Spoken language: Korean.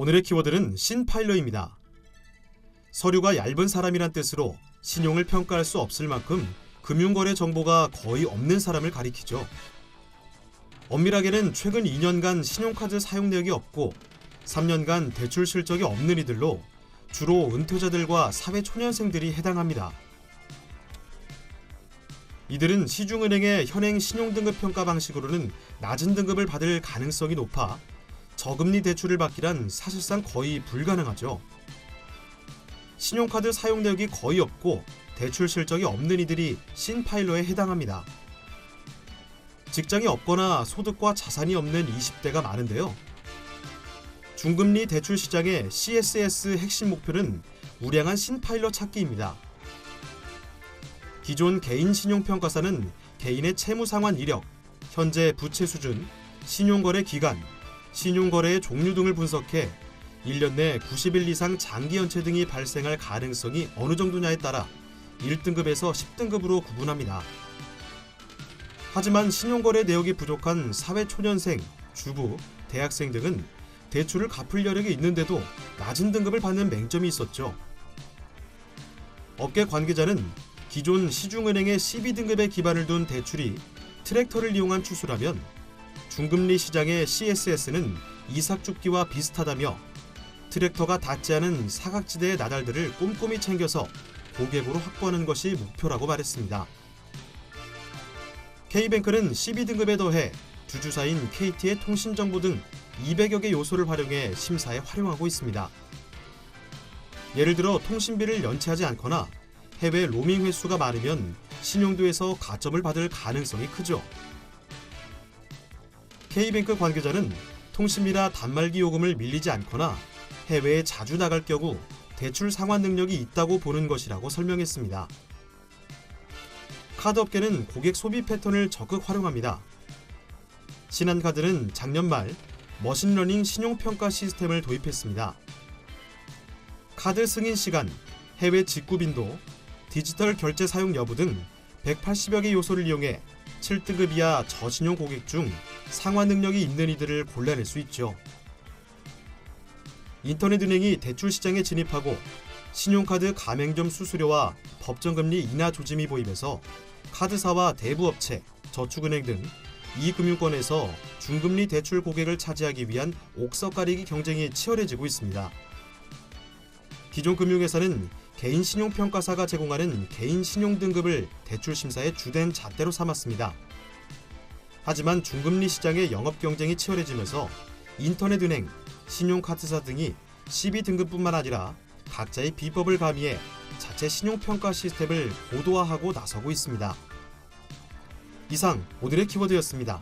오늘의 키워드는 신파일러입니다. 서류가 얇은 사람이란 뜻으로 신용을 평가할 수 없을 만큼 금융거래 정보가 거의 없는 사람을 가리키죠. 엄밀하게는 최근 2년간 신용카드 사용 내역이 없고 3년간 대출 실적이 없는 이들로 주로 은퇴자들과 사회초년생들이 해당합니다. 이들은 시중은행의 현행 신용등급 평가 방식으로는 낮은 등급을 받을 가능성이 높아 저금리 대출을 받기란 사실상 거의 불가능하죠. 신용카드 사용 내역이 거의 없고 대출 실적이 없는 이들이 신파일러에 해당합니다. 직장이 없거나 소득과 자산이 없는 20대가 많은데요. 중금리 대출 시장의 CSS 핵심 목표는 우량한 신파일러 찾기입니다. 기존 개인 신용평가사는 개인의 채무 상환 이력, 현재 부채 수준, 신용거래 기간, 신용거래의 종류 등을 분석해 1년 내 90일 이상 장기 연체 등이 발생할 가능성이 어느 정도냐에 따라 1등급에서 10등급으로 구분합니다. 하지만 신용거래 내역이 부족한 사회초년생, 주부, 대학생 등은 대출을 갚을 여력이 있는데도 낮은 등급을 받는 맹점이 있었죠. 업계 관계자는 기존 시중은행의 12등급에 기반을 둔 대출이 트랙터를 이용한 추수라면 중금리 시장의 CSS는 이삭죽기와 비슷하다며 트랙터가 닿지 않은 사각지대의 나달들을 꼼꼼히 챙겨서 고객으로 확보하는 것이 목표라고 말했습니다. K뱅크는 12등급에 더해 주주사인 KT의 통신정보 등 200여 개 요소를 활용해 심사에 활용하고 있습니다. 예를 들어 통신비를 연체하지 않거나 해외 로밍 횟수가 많으면 신용도에서 가점을 받을 가능성이 크죠. K뱅크 관계자는 통신비나 단말기 요금을 밀리지 않거나 해외에 자주 나갈 경우 대출 상환 능력이 있다고 보는 것이라고 설명했습니다. 카드업계는 고객 소비 패턴을 적극 활용합니다. 신한카드는 작년 말 머신러닝 신용평가 시스템을 도입했습니다. 카드 승인 시간, 해외 직구 빈도, 디지털 결제 사용 여부 등 180여 개 요소를 이용해 7등급 이하 저신용 고객 중 상환 능력이 있는 이들을 골라낼 수 있죠. 인터넷은행이 대출 시장에 진입하고 신용카드 가맹점 수수료와 법정금리 인하 조짐이 보이면서 카드사와 대부업체, 저축은행 등 이 금융권에서 중금리 대출 고객을 차지하기 위한 옥석 가리기 경쟁이 치열해지고 있습니다. 기존 금융회사는 개인 신용평가사가 제공하는 개인 신용등급을 대출 심사의 주된 잣대로 삼았습니다. 하지만 중금리 시장의 영업 경쟁이 치열해지면서 인터넷은행, 신용카드사 등이 12등급뿐만 아니라 각자의 비법을 가미해 자체 신용평가 시스템을 고도화하고 나서고 있습니다. 이상 오늘의 키워드였습니다.